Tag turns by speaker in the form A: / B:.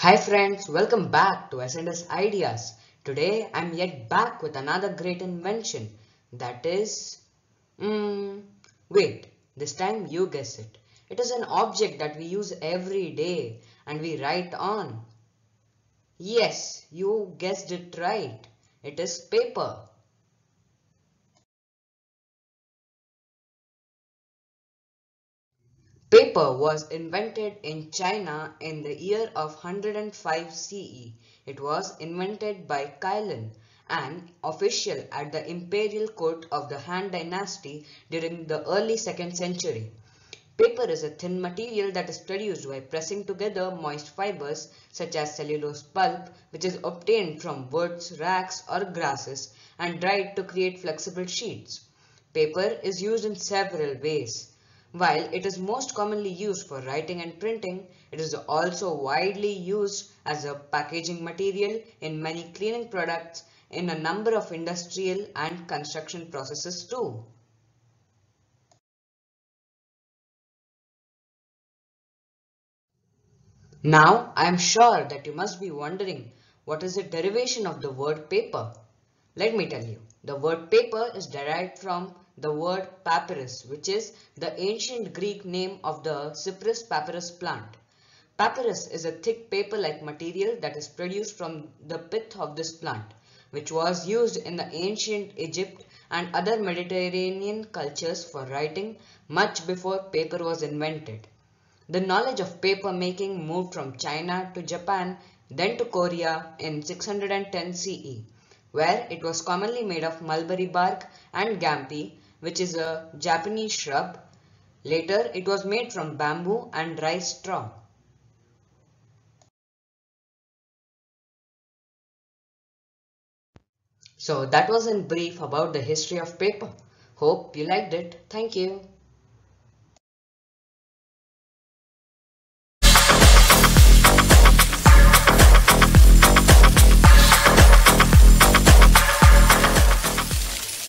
A: Hi friends, welcome back to S&S Ideas. Today I'm yet back with another great invention. That is, wait, this time you guess it. It is an object that we use every day and we write on. Yes, you guessed it right. It is paper. Paper was invented in China in the year of 105 CE. It was invented by Kailan, an official at the imperial court of the Han dynasty during the early 2nd century. Paper is a thin material that is produced by pressing together moist fibers such as cellulose pulp, which is obtained from woods, rags or grasses and dried to create flexible sheets. Paper is used in several ways. While it is most commonly used for writing and printing, it is also widely used as a packaging material in many cleaning products in a number of industrial and construction processes too. Now, I am sure that you must be wondering what is the derivation of the word paper. Let me tell you, the word paper is derived from the word papyrus, which is the ancient Greek name of the Cyprus papyrus plant. Papyrus is a thick paper-like material that is produced from the pith of this plant, which was used in the ancient Egypt and other Mediterranean cultures for writing much before paper was invented. The knowledge of paper making moved from China to Japan, then to Korea in 610 CE, where it was commonly made of mulberry bark and gampi, which is a Japanese shrub. Later, it was made from bamboo and rice straw. So that was in brief about the history of paper. Hope you liked it. Thank you.